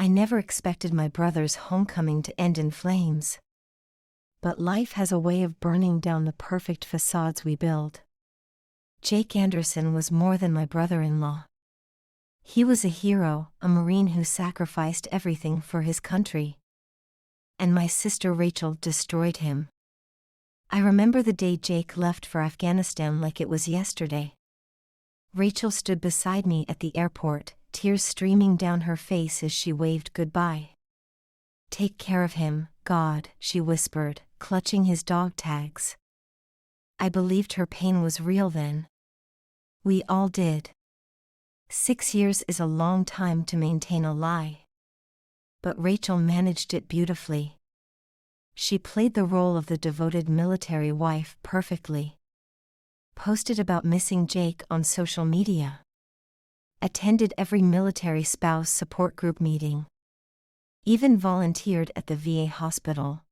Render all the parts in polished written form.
I never expected my brother's homecoming to end in flames. But life has a way of burning down the perfect facades we build. Jake Anderson was more than my brother-in-law. He was a hero, a Marine who sacrificed everything for his country. And my sister Rachel destroyed him. I remember the day Jake left for Afghanistan like it was yesterday. Rachel stood beside me at the airport, tears streaming down her face as she waved goodbye. "Take care of him, God," she whispered, clutching his dog tags. I believed her pain was real then. We all did. 6 years is a long time to maintain a lie. But Rachel managed it beautifully. She played the role of the devoted military wife perfectly. Posted about missing Jake on social media. Attended every military spouse support group meeting. Even volunteered at the VA hospital.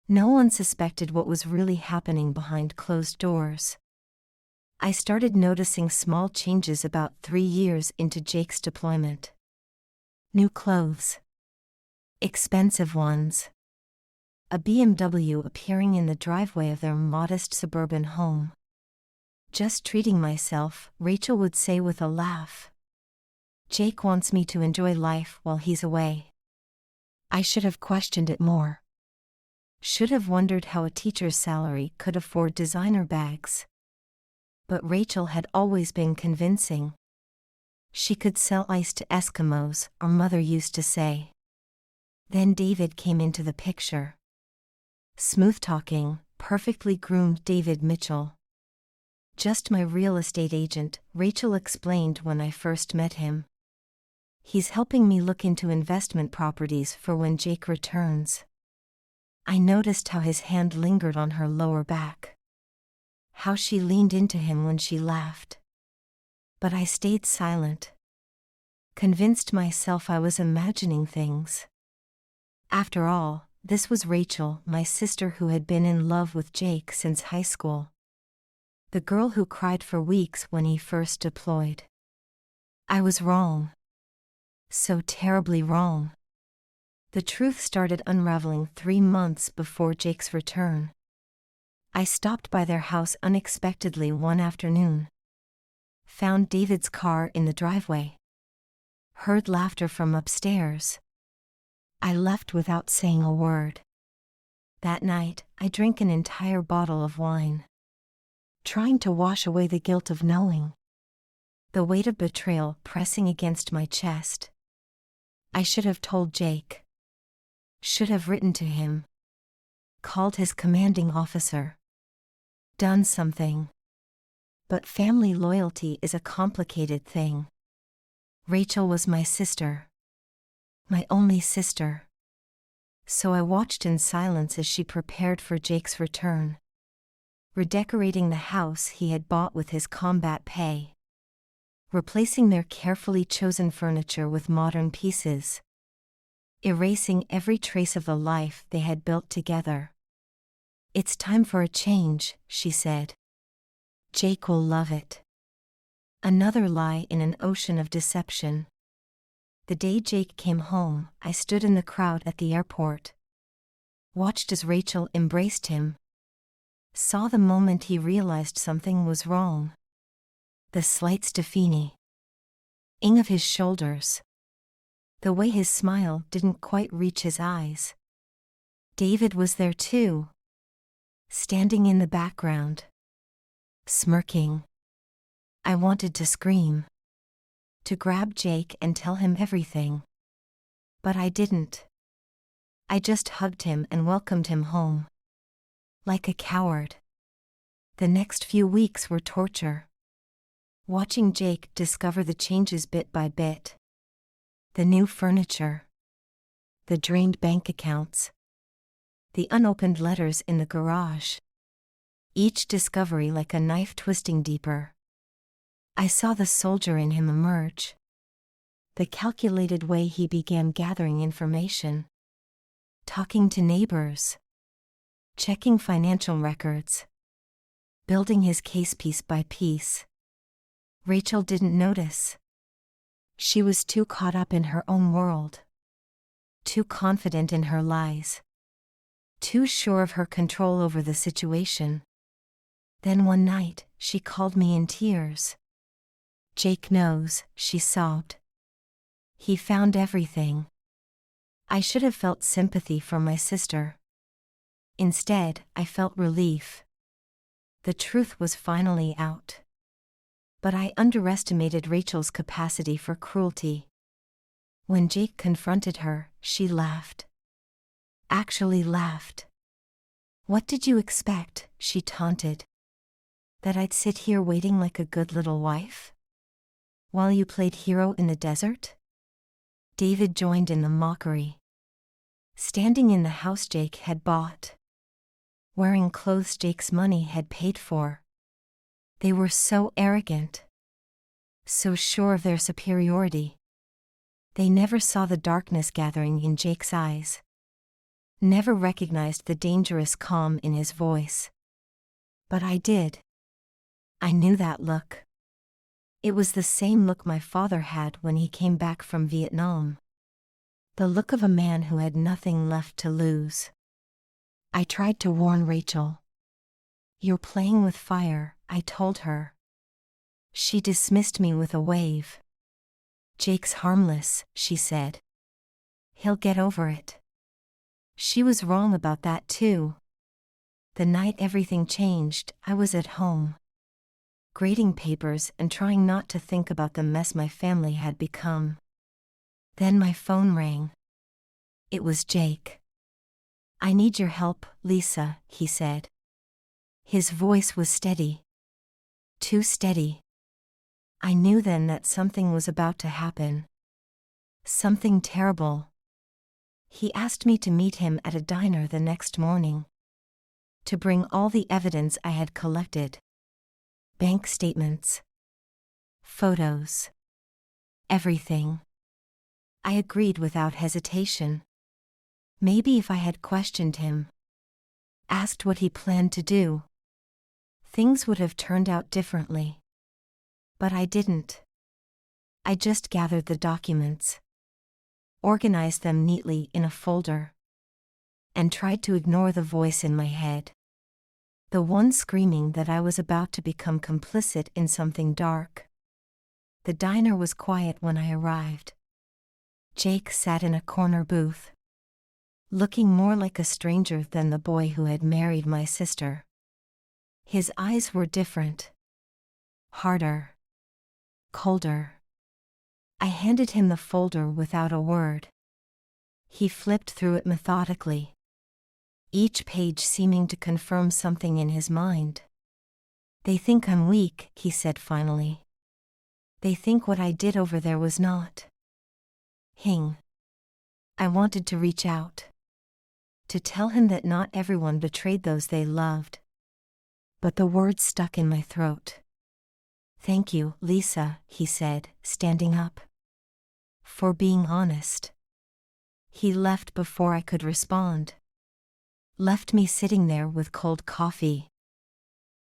No one suspected what was really happening behind closed doors. I started noticing small changes about 3 years into Jake's deployment. New clothes. Expensive ones. A BMW appearing in the driveway of their modest suburban home. "Just treating myself," Rachel would say with a laugh. "Jake wants me to enjoy life while he's away." I should have questioned it more. Should have wondered how a teacher's salary could afford designer bags. But Rachel had always been convincing. She could sell ice to Eskimos, our mother used to say. Then David came into the picture. Smooth-talking, perfectly groomed David Mitchell. "Just my real estate agent," Rachel explained when I first met him. "He's helping me look into investment properties for when Jake returns." I noticed how his hand lingered on her lower back. How she leaned into him when she laughed. But I stayed silent. Convinced myself I was imagining things. After all, this was Rachel, my sister who had been in love with Jake since high school. The girl who cried for weeks when he first deployed. I was wrong. So terribly wrong. The truth started unraveling 3 months before Jake's return. I stopped by their house unexpectedly one afternoon. Found David's car in the driveway. Heard laughter from upstairs. I left without saying a word. That night, I drank an entire bottle of wine. Trying to wash away the guilt of knowing. The weight of betrayal pressing against my chest. I should have told Jake. Should have written to him. Called his commanding officer. Done something. But family loyalty is a complicated thing. Rachel was my sister. My only sister. So I watched in silence as she prepared for Jake's return. Redecorating the house he had bought with his combat pay. Replacing their carefully chosen furniture with modern pieces. Erasing every trace of the life they had built together. "It's time for a change," she said. "Jake will love it." Another lie in an ocean of deception. The day Jake came home, I stood in the crowd at the airport. Watched as Rachel embraced him. Saw the moment he realized something was wrong. The slight stiffening of his shoulders. The way his smile didn't quite reach his eyes. David was there too. Standing in the background. Smirking. I wanted to scream. To grab Jake and tell him everything. But I didn't. I just hugged him and welcomed him home. Like a coward. The next few weeks were torture. Watching Jake discover the changes bit by bit. The new furniture. The drained bank accounts. The unopened letters in the garage. Each discovery like a knife twisting deeper. I saw the soldier in him emerge. The calculated way he began gathering information. Talking to neighbors. Checking financial records. Building his case piece by piece. Rachel didn't notice. She was too caught up in her own world. too confident in her lies, too sure of her control over the situation. Then one night, she called me in tears. "Jake knows," she sobbed. "He found everything." I should have felt sympathy for my sister. Instead, I felt relief. The truth was finally out. But I underestimated Rachel's capacity for cruelty. When Jake confronted her, she laughed. Actually laughed. "What did you expect?" she taunted. "That I'd sit here waiting like a good little wife? While you played hero in the desert?" David joined in the mockery. Standing in the house Jake had bought. Wearing clothes Jake's money had paid for. They were so arrogant. So sure of their superiority. They never saw the darkness gathering in Jake's eyes. Never recognized the dangerous calm in his voice. But I did. I knew that look. It was the same look my father had when he came back from Vietnam. The look of a man who had nothing left to lose. I tried to warn Rachel. "You're playing with fire," I told her. She dismissed me with a wave. "Jake's harmless," she said. "He'll get over it." She was wrong about that too. The night everything changed, I was at home, grading papers and trying not to think about the mess my family had become. Then my phone rang. It was Jake. "I need your help, Lisa," he said. His voice was steady. Too steady. I knew then that something was about to happen. Something terrible. He asked me to meet him at a diner the next morning. To bring all the evidence I had collected. Bank statements. Photos. Everything. I agreed without hesitation. Maybe if I had questioned him, asked what he planned to do, things would have turned out differently. But I didn't. I just gathered the documents, organized them neatly in a folder, and tried to ignore the voice in my head. The one screaming that I was about to become complicit in something dark. The diner was quiet when I arrived. Jake sat in a corner booth, looking more like a stranger than the boy who had married my sister. His eyes were different. Harder. Colder. I handed him the folder without a word. He flipped through it methodically, each page seeming to confirm something in his mind. "They think I'm weak," he said finally. "They think what I did over there was not." Hing. I wanted to reach out. To tell him that not everyone betrayed those they loved. But the words stuck in my throat. "Thank you, Lisa," he said, standing up. "For being honest." He left before I could respond. Left me sitting there with cold coffee.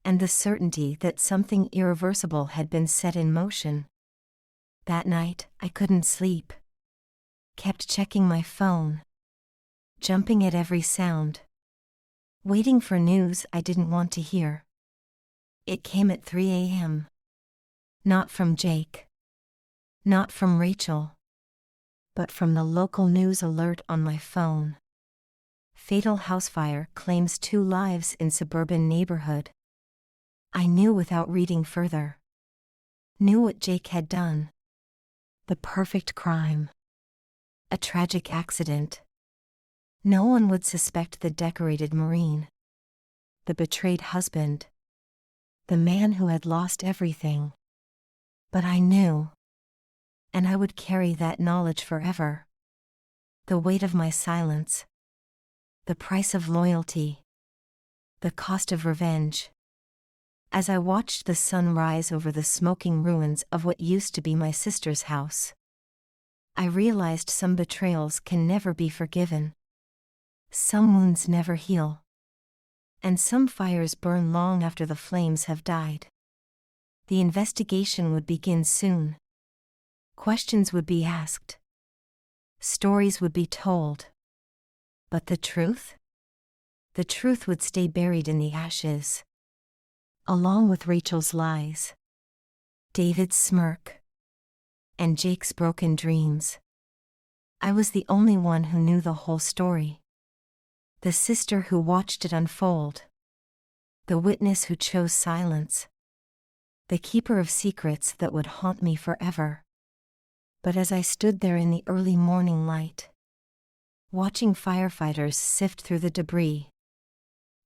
And the certainty that something irreversible had been set in motion. That night, I couldn't sleep. Kept checking my phone. Jumping at every sound. Waiting for news I didn't want to hear. It came at 3 a.m. Not from Jake. Not from Rachel. But from the local news alert on my phone. Fatal house fire claims 2 lives in suburban neighborhood. I knew without reading further. Knew what Jake had done. The perfect crime. A tragic accident. No one would suspect the decorated Marine. The betrayed husband. The man who had lost everything. But I knew. And I would carry that knowledge forever. The weight of my silence. The price of loyalty. The cost of revenge. As I watched the sun rise over the smoking ruins of what used to be my sister's house, I realized some betrayals can never be forgiven. Some wounds never heal. And some fires burn long after the flames have died. The investigation would begin soon. Questions would be asked. Stories would be told. But the truth? The truth would stay buried in the ashes, along with Rachel's lies, David's smirk, and Jake's broken dreams. I was the only one who knew the whole story. The sister who watched it unfold. The witness who chose silence. The keeper of secrets that would haunt me forever. But as I stood there in the early morning light, watching firefighters sift through the debris,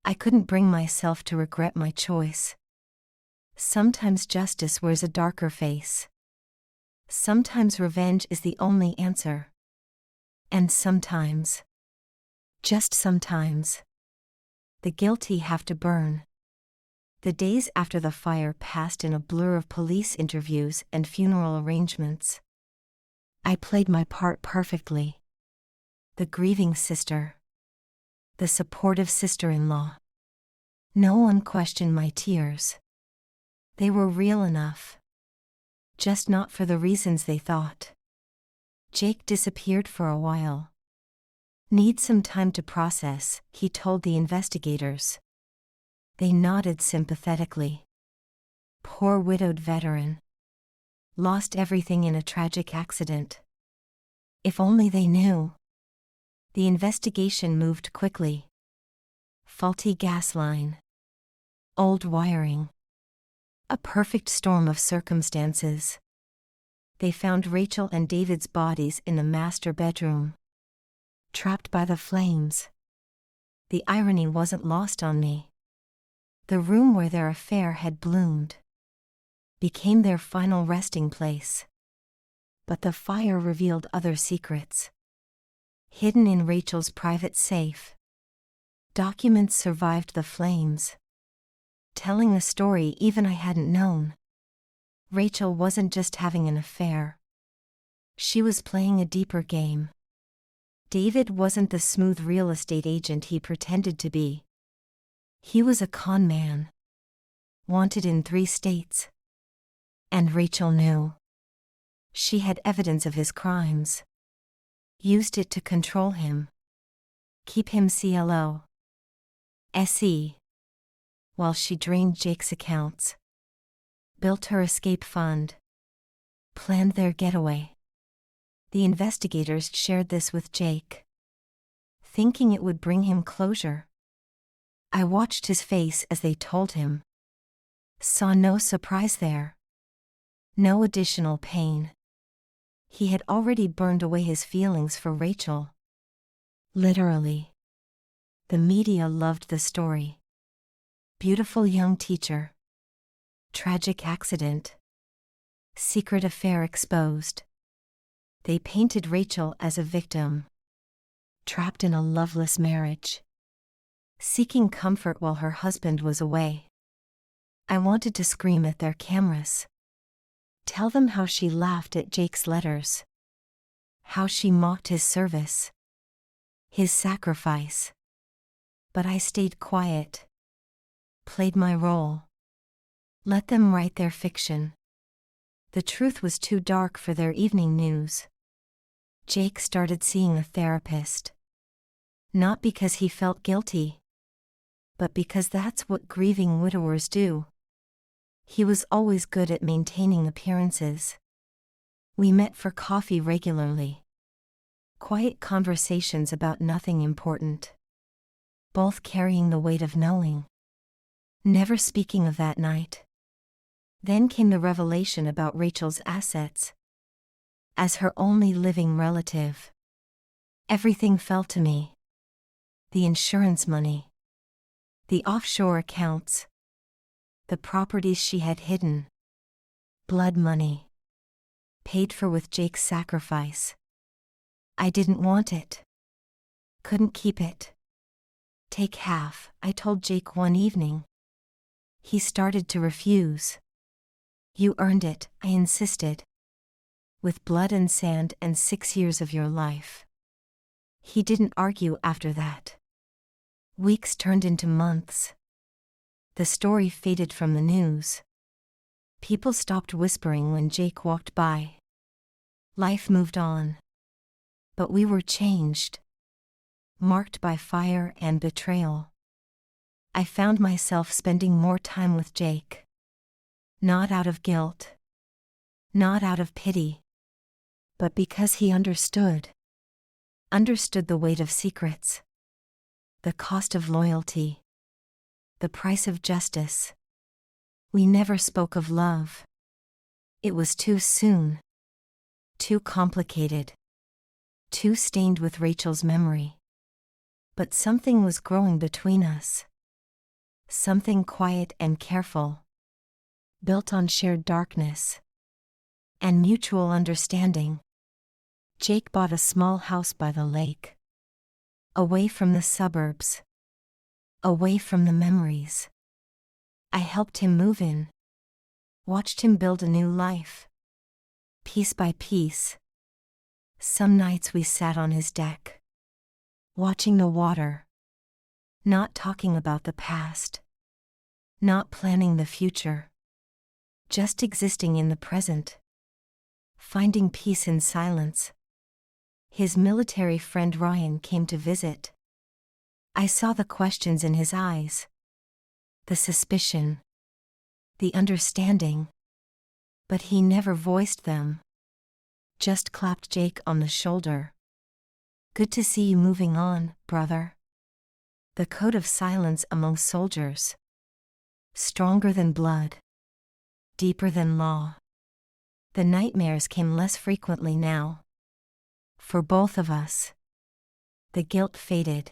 I couldn't bring myself to regret my choice. Sometimes justice wears a darker face. Sometimes revenge is the only answer. And sometimes, just sometimes, the guilty have to burn. The days after the fire passed in a blur of police interviews and funeral arrangements. I played my part perfectly. The grieving sister. The supportive sister-in-law. No one questioned my tears. They were real enough. Just not for the reasons they thought. Jake disappeared for a while. Need some time to process, he told the investigators. They nodded sympathetically. Poor widowed veteran. Lost everything in a tragic accident. If only they knew. The investigation moved quickly. Faulty gas line. Old wiring. A perfect storm of circumstances. They found Rachel and David's bodies in the master bedroom. Trapped by the flames. The irony wasn't lost on me. The room where their affair had bloomed became their final resting place. But the fire revealed other secrets. Hidden in Rachel's private safe. Documents survived the flames. Telling a story even I hadn't known. Rachel wasn't just having an affair. She was playing a deeper game. David wasn't the smooth real estate agent he pretended to be. He was a con man. Wanted in 3 states. And Rachel knew. She had evidence of his crimes. Used it to control him. Keep him CLO. SE. While she drained Jake's accounts. Built her escape fund. Planned their getaway. The investigators shared this with Jake. Thinking it would bring him closure. I watched his face as they told him. Saw no surprise there. No additional pain. He had already burned away his feelings for Rachel. Literally. The media loved the story. Beautiful young teacher. Tragic accident. Secret affair exposed. They painted Rachel as a victim. Trapped in a loveless marriage. Seeking comfort while her husband was away. I wanted to scream at their cameras. Tell them how she laughed at Jake's letters. How she mocked his service. His sacrifice. But I stayed quiet. Played my role. Let them write their fiction. The truth was too dark for their evening news. Jake started seeing a therapist. Not because he felt guilty, but because that's what grieving widowers do. He was always good at maintaining appearances. We met for coffee regularly. Quiet conversations about nothing important. Both carrying the weight of knowing. Never speaking of that night. Then came the revelation about Rachel's assets. As her only living relative. Everything fell to me. The insurance money. The offshore accounts. The properties she had hidden. Blood money. Paid for with Jake's sacrifice. I didn't want it. Couldn't keep it. Take half, I told Jake one evening. He started to refuse. You earned it, I insisted. With blood and sand and 6 years of your life. He didn't argue after that. Weeks turned into months. The story faded from the news. People stopped whispering when Jake walked by. Life moved on. But we were changed, marked by fire and betrayal. I found myself spending more time with Jake. Not out of guilt, not out of pity, but because he understood the weight of secrets, the cost of loyalty, the price of justice. We never spoke of love. It was too soon, too complicated, too stained with Rachel's memory. But something was growing between us. Something quiet and careful, built on shared darkness and mutual understanding. Jake bought a small house by the lake, away from the suburbs, away from the memories. I helped him move in, watched him build a new life, piece by piece. Some nights we sat on his deck, watching the water, not talking about the past, not planning the future, just existing in the present, finding peace in silence. His military friend Ryan came to visit. I saw the questions in his eyes, the suspicion, the understanding, but he never voiced them, just clapped Jake on the shoulder. Good to see you moving on, brother. The code of silence among soldiers. Stronger than blood. Deeper than law. The nightmares came less frequently now. For both of us. The guilt faded,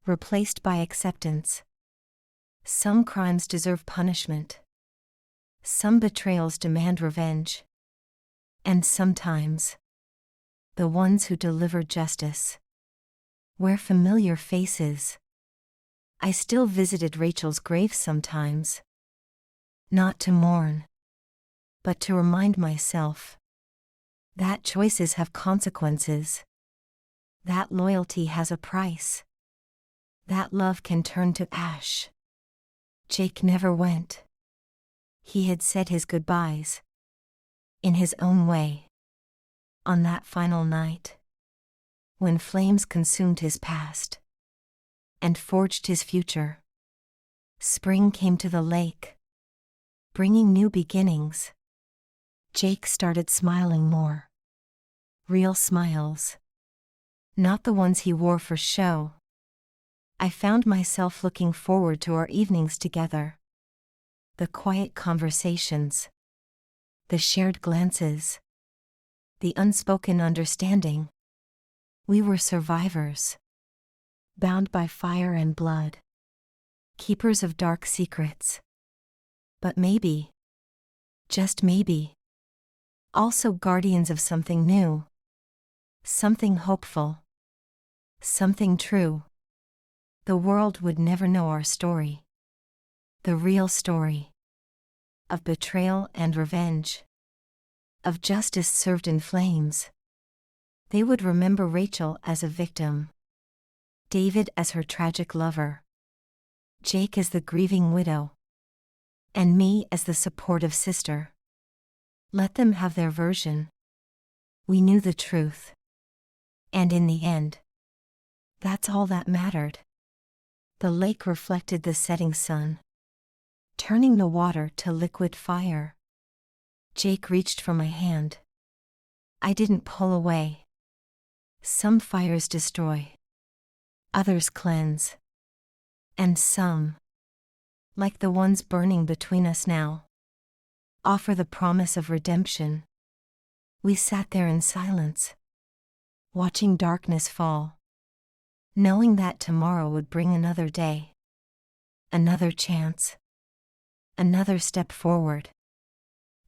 replaced by acceptance. Some crimes deserve punishment. Some betrayals demand revenge. And sometimes, the ones who deliver justice wear familiar faces. I still visited Rachel's grave sometimes. Not to mourn, but to remind myself that choices have consequences, that loyalty has a price, that love can turn to ash. Jake never went. He had said his goodbyes, in his own way, on that final night, when flames consumed his past and forged his future. Spring came to the lake, bringing new beginnings. Jake started smiling more. Real smiles. Not the ones he wore for show. I found myself looking forward to our evenings together. The quiet conversations. The shared glances. The unspoken understanding. We were survivors. Bound by fire and blood. Keepers of dark secrets. But maybe, just maybe, also guardians of something new. Something hopeful. Something true. The world would never know our story. The real story. Of betrayal and revenge. Of justice served in flames. They would remember Rachel as a victim. David as her tragic lover. Jake as the grieving widow. And me as the supportive sister. Let them have their version. We knew the truth. And in the end, that's all that mattered. The lake reflected the setting sun, turning the water to liquid fire. Jake reached for my hand. I didn't pull away. Some fires destroy. Others cleanse. And some, like the ones burning between us now, offer the promise of redemption. We sat there in silence, watching darkness fall, knowing that tomorrow would bring another day, another chance, another step forward,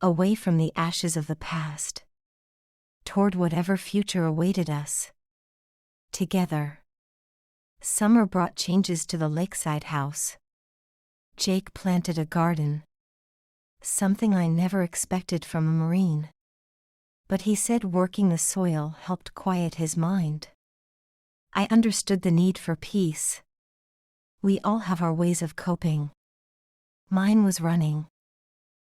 away from the ashes of the past, toward whatever future awaited us. Together. Summer brought changes to the lakeside house. Jake planted a garden. Something I never expected from a Marine. But he said working the soil helped quiet his mind. I understood the need for peace. We all have our ways of coping. Mine was running.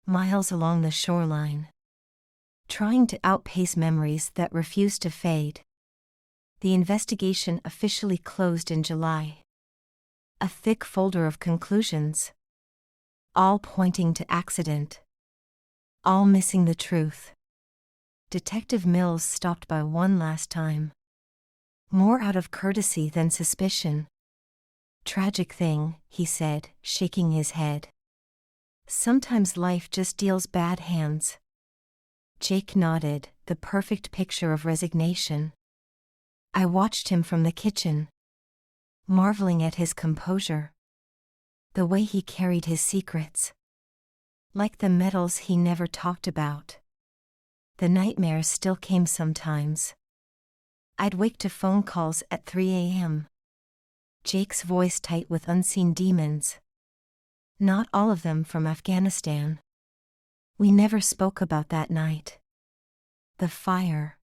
Miles along the shoreline. Trying to outpace memories that refused to fade. The investigation officially closed in July. A thick folder of conclusions. All pointing to accident. All missing the truth. Detective Mills stopped by one last time. More out of courtesy than suspicion. Tragic thing, he said, shaking his head. Sometimes life just deals bad hands. Jake nodded, the perfect picture of resignation. I watched him from the kitchen, marveling at his composure. The way he carried his secrets. Like the medals he never talked about. The nightmares still came sometimes. I'd wake to phone calls at 3 a.m. Jake's voice tight with unseen demons. Not all of them from Afghanistan. We never spoke about that night. The fire.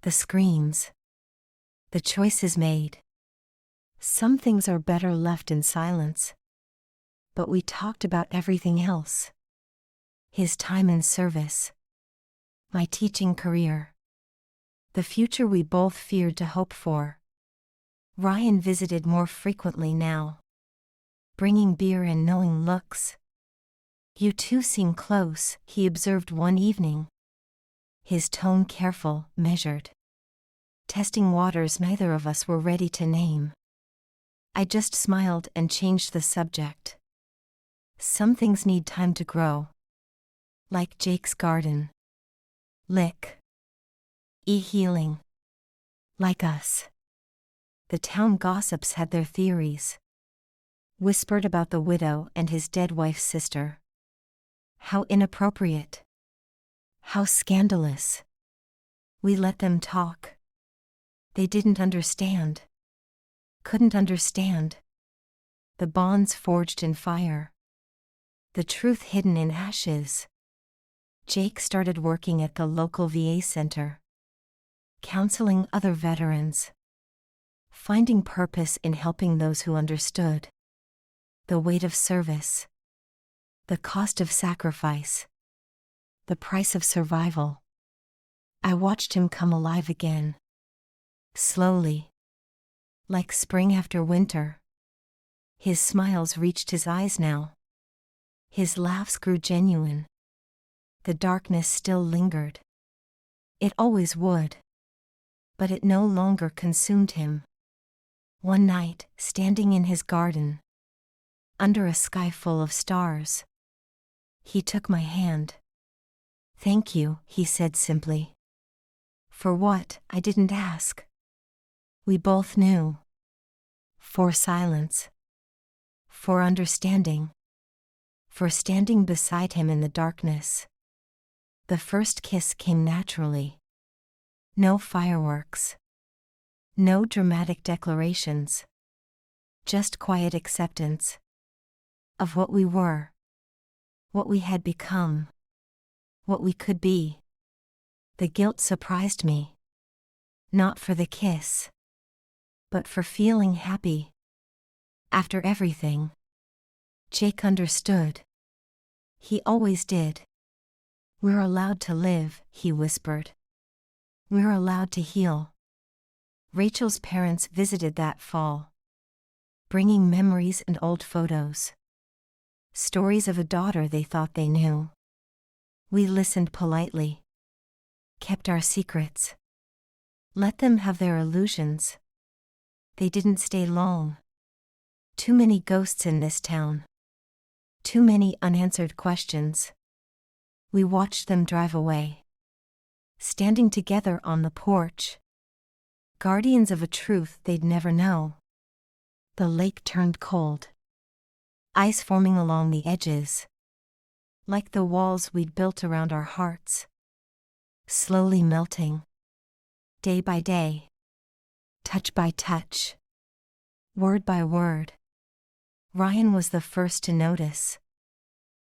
The screams. The choices made. Some things are better left in silence. But we talked about everything else. His time in service. My teaching career. The future we both feared to hope for. Ryan visited more frequently now. Bringing beer and knowing looks. You two seem close, he observed one evening. His tone careful, measured. Testing waters neither of us were ready to name. I just smiled and changed the subject. Some things need time to grow. Like Jake's garden. Lick. E-healing. Like us. The town gossips had their theories. Whispered about the widow and his dead wife's sister. How inappropriate. How scandalous. We let them talk. They didn't understand. Couldn't understand. The bonds forged in fire. The truth hidden in ashes. Jake started working at the local VA center. Counseling other veterans. Finding purpose in helping those who understood. The weight of service. The cost of sacrifice. The price of survival. I watched him come alive again. Slowly. Like spring after winter. His smiles reached his eyes now. His laughs grew genuine. The darkness still lingered. It always would. But it no longer consumed him. One night, standing in his garden. Under a sky full of stars. He took my hand. Thank you, he said simply. For what, I didn't ask. We both knew. For silence. For understanding. For standing beside him in the darkness. The first kiss came naturally. No fireworks. No dramatic declarations. Just quiet acceptance. Of what we were. What we had become. What we could be. The guilt surprised me. Not for the kiss. But for feeling happy. After everything. Jake understood. He always did. We're allowed to live, he whispered. We're allowed to heal. Rachel's parents visited that fall. Bringing memories and old photos. Stories of a daughter they thought they knew. We listened politely. Kept our secrets. Let them have their illusions. They didn't stay long. Too many ghosts in this town. Too many unanswered questions. We watched them drive away. Standing together on the porch. Guardians of a truth they'd never know. The lake turned cold. Ice forming along the edges. Like the walls we'd built around our hearts. Slowly melting. Day by day. Touch by touch. Word by word. Ryan was the first to notice.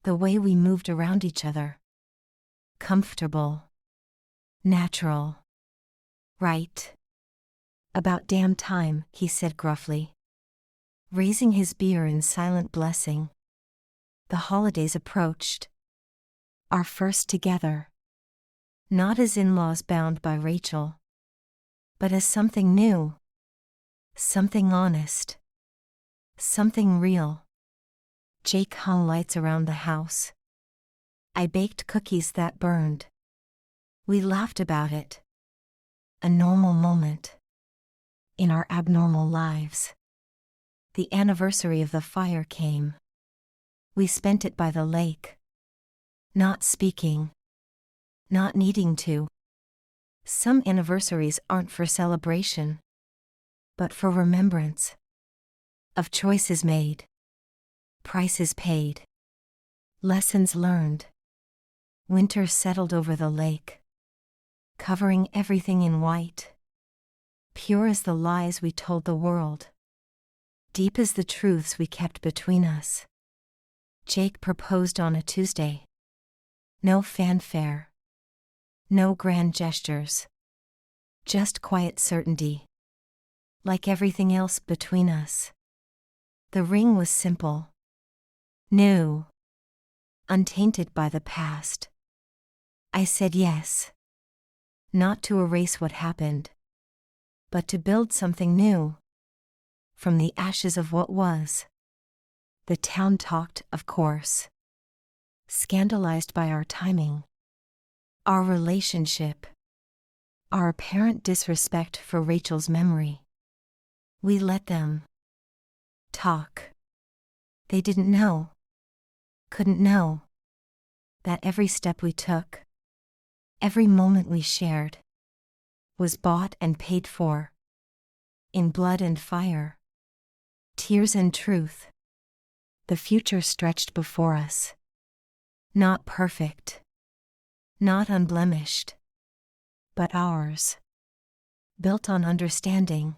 The way we moved around each other. Comfortable. Natural. Right. About damn time, he said gruffly. Raising his beer in silent blessing. The holidays approached. Our first together. Not as in-laws bound by Rachel. but as something new, something honest, something real. Jake hung lights around the house. I baked cookies that burned. We laughed about it. A normal moment in our abnormal lives. The anniversary of the fire came. We spent it by the lake. Not speaking. Not needing to. Some anniversaries aren't for celebration, but for remembrance of choices made, prices paid, lessons learned. Winter settled over the lake, covering everything in white. Pure as the lies we told the world, deep as the truths we kept between us. Jake proposed on a Tuesday. No fanfare. No grand gestures. Just quiet certainty. Like everything else between us. The ring was simple. New. Untainted by the past. I said yes. Not to erase what happened, but to build something new. From the ashes of what was. The town talked, of course. Scandalized by our timing. Our relationship. Our apparent disrespect for Rachel's memory. We let them talk. They didn't know. Couldn't know. That every step we took, every moment we shared, was bought and paid for. In blood and fire. Tears and truth. The future stretched before us. Not perfect. Not unblemished. But ours. Built on understanding.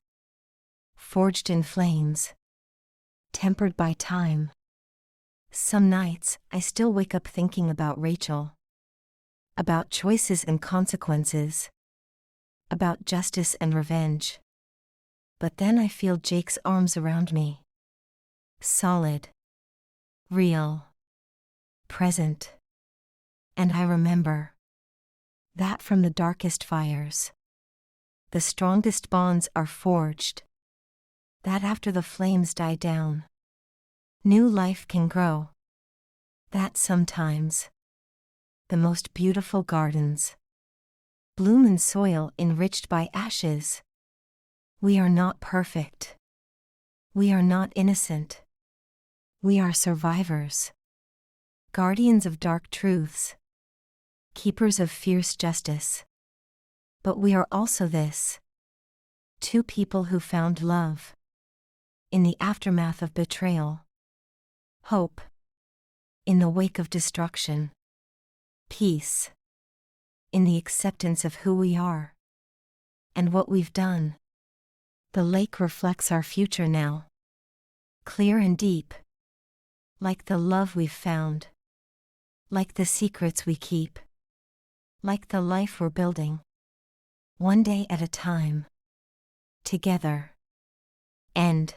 Forged in flames. Tempered by time. Some nights I still wake up thinking about Rachel. About choices and consequences. About justice and revenge. But then I feel Jake's arms around me. Solid. Real. Present. And I remember that from the darkest fires, the strongest bonds are forged. That after the flames die down, new life can grow. That sometimes the most beautiful gardens bloom in soil enriched by ashes. We are not perfect. We are not innocent. We are survivors. Guardians of dark truths. Keepers of fierce justice. But we are also this. Two people who found love. In the aftermath of betrayal. Hope. In the wake of destruction. Peace. In the acceptance of who we are. And what we've done. The lake reflects our future now. Clear and deep. Like the love we've found. Like the secrets we keep. Like the life we're building. One day at a time. Together. End.